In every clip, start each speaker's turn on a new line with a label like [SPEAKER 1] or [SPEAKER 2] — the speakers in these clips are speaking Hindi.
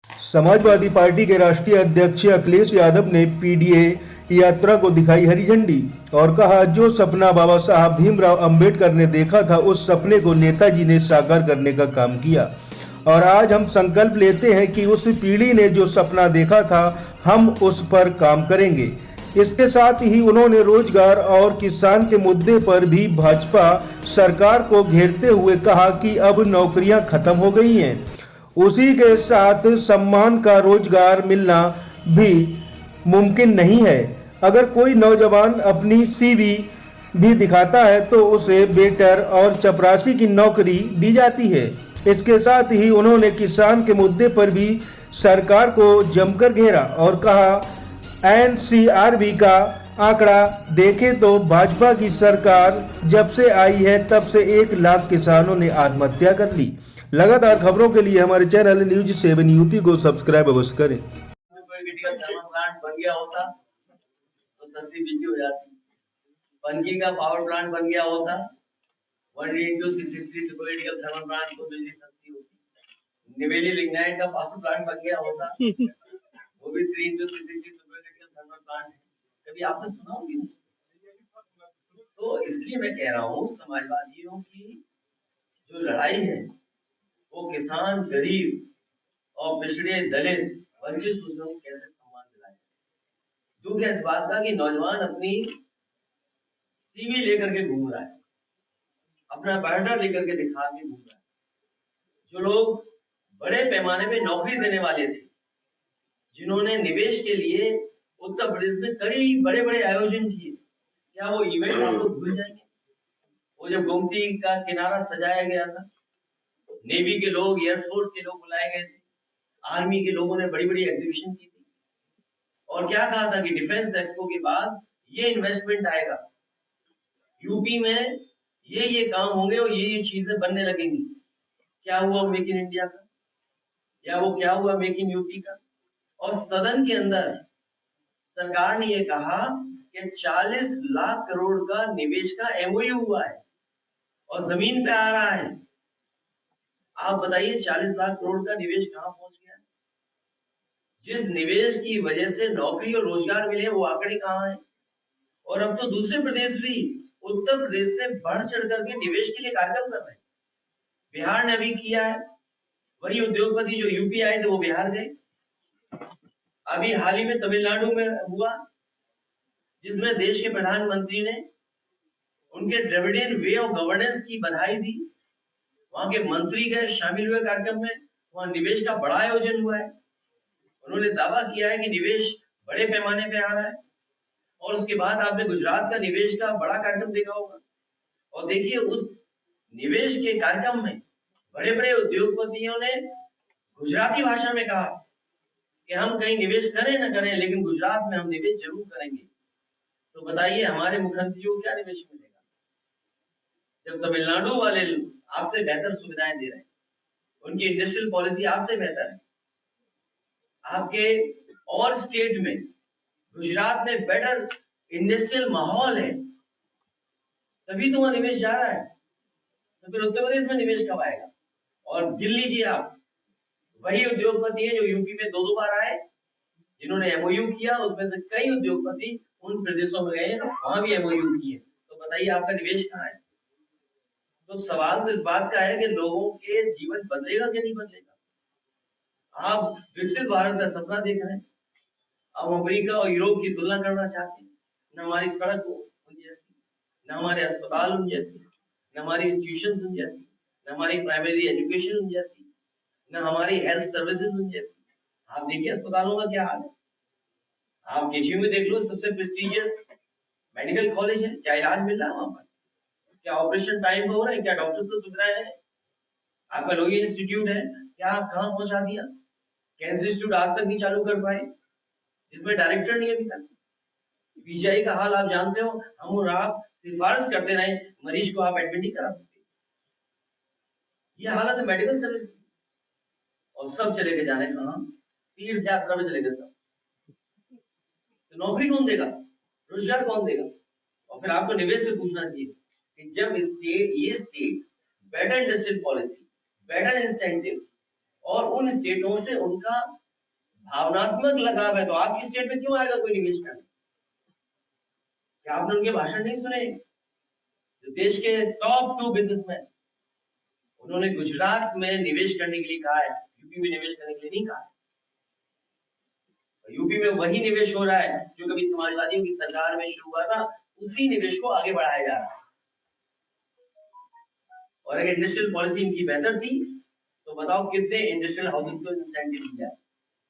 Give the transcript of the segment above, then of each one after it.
[SPEAKER 1] समाजवादी पार्टी के राष्ट्रीय अध्यक्ष अखिलेश यादव ने पीडीए यात्रा को दिखाई हरी झंडी और कहा, जो सपना बाबा साहब भीमराव अंबेडकर ने देखा था, उस सपने को नेताजी ने साकार करने का काम किया। और आज हम संकल्प लेते हैं कि उस पीढ़ी ने जो सपना देखा था, हम उस पर काम करेंगे। इसके साथ ही उन्होंने रोजगार और किसान के मुद्दे पर भी भाजपा सरकार को घेरते हुए कहा कि अब नौकरियां खत्म हो गई हैं। उसी के साथ सम्मान का रोजगार मिलना भी मुमकिन नहीं है। अगर कोई नौजवान अपनी सीवी भी दिखाता है तो उसे वेटर और चपरासी की नौकरी दी जाती है। इसके साथ ही उन्होंने किसान के मुद्दे पर भी सरकार को जमकर घेरा और कहा, एनसीआरबी का आंकड़ा देखें तो भाजपा की सरकार जब से आई है तब से 1 लाख किसानों ने आत्महत्या कर ली। लगातार खबरों के लिए हमारे चैनल न्यूज 7 यूपी को सब्सक्राइब अवश्य करें।
[SPEAKER 2] बन गया होता तो सस्ती बिजली हो जाती। पनकी का पावर प्लांट बन गया होता, 1 सुपरक्रिटिकल थर्मल प्लांट को बिजली सस्ती होती। निवेली लिग्नाइट का पावर प्लांट बन गया होता, वो भी 3 सुपरक्रिटिकल थर्मल प्लांट है। कभी आपने सुना होगी? तो इसलिए मैं कह रहा हूँ, समाजवादियों की जो लड़ाई है वो किसान, गरीब और पिछड़े, दलित, वंचित शोषण को कैसे सम्मान दिलाए। दुख है इस बात का कि नौजवान अपनी सीवी लेकर के घूम रहा है, अपना बायोडाटा लेकर के दिखा के घूम रहा है। जो लोग बड़े पैमाने पे नौकरी देने वाले थे, जिन्होंने निवेश के लिए उत्तर प्रदेश में कई बड़े बड़े आयोजन किए, क्या वो इवेंट आप लोग भूल जाएंगे? वो जब गोमती का किनारा सजाया गया था, नेवी के लोग, एयरफोर्स के लोग बुलाए गए थे, आर्मी के लोगों ने बड़ी बड़ी एग्जीबिशन की थी और क्या कहा था कि डिफेंस एक्सपो के बाद ये इन्वेस्टमेंट आएगा, यूपी में ये काम होंगे और ये चीजें बनने लगेंगी। क्या हुआ मेक इन इंडिया का, या वो क्या हुआ मेक इन यूपी का? और सदन के अंदर सरकार ने ये कहा कि 40 लाख करोड़ का निवेश का एमओयू हुआ है और जमीन पे आ रहा है। आप बताइए 40 लाख करोड़ का निवेश कहां पहुंच गया है? जिस निवेश की वजह से नौकरी और रोजगार मिले, वो आंकड़े कहां है? और अब तो दूसरे प्रदेश भी उत्तर प्रदेश से बढ़ चढ़ करके निवेश के लिए कार्यक्रम कर रहे हैं। बिहार ने अभी किया है, वही उद्योगपति जो यूपी आए थे वो बिहार गए। अभी हाल ही में तमिलनाडु में हुआ, जिसमें देश के प्रधानमंत्री ने उनके ड्रेविडियन वे ऑफ गवर्नेंस की बधाई दी। वहां के मंत्री गए, शामिल हुए कार्यक्रम में, वहां निवेश का बड़ा आयोजन हुआ है। उन्होंने दावा किया है कि निवेश बड़े पैमाने पे आ रहा है। और उसके बाद आपने गुजरात का निवेश का बड़ा कार्यक्रम देखा होगा, और देखिए उस निवेश के कार्यक्रम में बड़े बड़े उद्योगपतियों ने गुजराती भाषा में कहा कि हम कहीं निवेश करें न करें, लेकिन गुजरात में हम निवेश जरूर करेंगे। तो बताइए हमारे मुख्यमंत्री को क्या निवेश मिलेगा, जब तमिलनाडु वाले आपसे बेहतर सुविधाएं दे रहे हैं, उनकी इंडस्ट्रियल पॉलिसी आपसे बेहतर है। आपके और स्टेट में, गुजरात में बेटर इंडस्ट्रियल माहौल है, तभी तो वहां निवेश जा रहा है। तो फिर उत्तर प्रदेश में निवेश कब आएगा? और दिल लीजिए आप, वही उद्योगपति है जो यूपी में 2 बार आए, जिन्होंने एमओयू किया, उसमें से कई उद्योगपति उन प्रदेशों में गए, वहां भी एमओयू किए। तो बताइए आपका निवेश कहाँ है? तो सवाल तो इस बात का है कि लोगों के जीवन बदलेगा कि नहीं बदलेगा। आप विकसित भारत का सपना देख रहे हैं, अब अमेरिका और यूरोप की तुलना करना चाहते हैं। न हमारी सड़क उन जैसी, न हमारे अस्पताल उन जैसी, न हमारी इंस्टीट्यूशन उन जैसी, न हमारी प्राइमरी एजुकेशन उन जैसी, न हमारी हेल्थ सर्विसेज उन जैसी। आप देखिए अस्पतालों का क्या हाल है। आप केजीयू में देख लो, सबसे प्रेस्टीजियस मेडिकल कॉलेज है, क्या इलाज मिल रहा है वहां पर? क्या ऑपरेशन टाइम पे हो रहा है? क्या डॉक्टर्स को सुविधाएं है? आपका लोही इंस्टीट्यूट है, क्या आप कहाँ पहुंचा दिया? कैंसर इंस्टीट्यूट आज तक नहीं चालू कर पाए, जिसमें डायरेक्टर नहीं अभी तक। पीजीआई का हाल आप जानते हो, हम और आप सिफारिश करते रहे, मरीज को आप एडमिट नहीं करा सकते। ये हालत है मेडिकल सर्विस की। और सब चले गए जाने कहाँ? तीर्थ यात्रा में चले गए सब। तो नौकरी कौन देगा? रोजगार कौन देगा? और फिर आपको निवेश में पूछना चाहिए कि जब state better industrial policy, better incentives और उन स्टेटों से उनका भावनात्मक लगाव है। तो आपकी स्टेट में क्यों आएगा कोई निवेश करने? क्या आपने उनके भाषण नहीं सुने? जो देश के टॉप 2 बिजनेसमैन, उन्होंने गुजरात में निवेश करने के लिए कहा है, यूपी में निवेश करने के लिए नहीं कहा है। यूपी में वही निवेश हो रहा है जो कभी समाजवादियों की सरकार में शुरू हुआ था, उसी निवेश को आगे बढ़ाया जा रहा है। और अगर इंडस्ट्रियल पॉलिसी इनकी बेहतर थी तो बताओ कितने इंडस्ट्रियल हाउसेस को इंसेंटिव दिया है।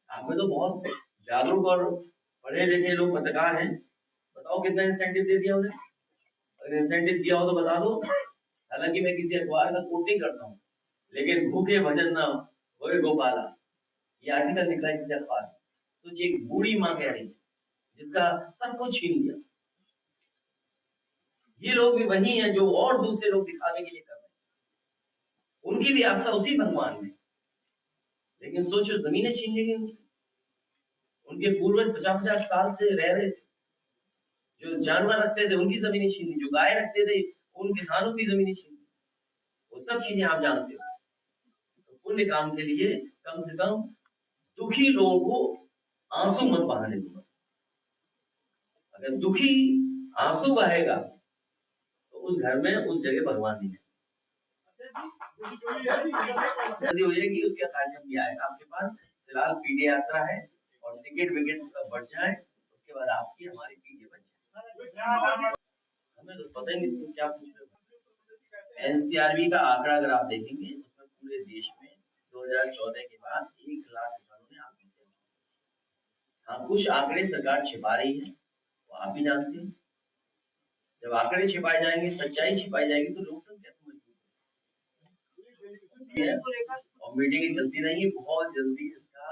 [SPEAKER 2] आप में तो बहुत जागरूक और पढ़े लिखे लोग पत्रकार हैं, बताओ कितना इंसेंटिव दे दिया उन्हें? अगर इंसेंटिव दिया हो तो बता दो। हालांकि मैं किसी अखबार का कोट नहीं करता हूँ, लेकिन भूखे भजन न होए गोपाला, ये आर्टिकल निकला किसी अखबार में। सोचिए, एक बूढ़ी माँ कह रही है जिसका सब कुछ छीन लिया। ये लोग भी वही हैं जो और दूसरे लोग दिखाने के लिए कर रहे हैं, उनकी भी आस्था उसी भगवान में। लेकिन सोचो, जमीनें छीन ली उनकी। उनके पूर्वज 50-50 साल से रह रहे थे, जो जानवर रखते थे उनकी जमीनें छीन ली, जो गाय रखते थे उन किसानों की जमीनें छीन ली। वो सब चीजें आप जानते हो। तो पुण्य काम के लिए कम से कम दुखी लोगों को आंसू मत बहाने दो। अगर दुखी आंसू बहेगा तो उस घर में उस जगह भगवान नहीं है। हो जाएगी, उसका कार्यक्रम भी आएगा आपके पास। फिलहाल पीडी यात्रा है और टिकट विकेट सब बढ़ जाए, उसके बाद आपकी हमारी पीडी बच जाए। हमें तो पता ही नहीं तुम क्या पूछ रहे हो। एनसीआरबी का आंकड़ा अगर आप देखेंगे, उसमें पूरे देश में 2014 के बाद 1 लाख किसानों ने आत्महत्या की। हाँ, कुछ आंकड़े सरकार छिपा रही है, वो आप भी जानते हैं। जब आंकड़े छिपाए जाएंगे, सच्चाई छिपाई जाएगी, तो लोकतंत्र कैसे मजबूत होगा? और मीटिंग चलती रहेंगी, बहुत जल्दी इसका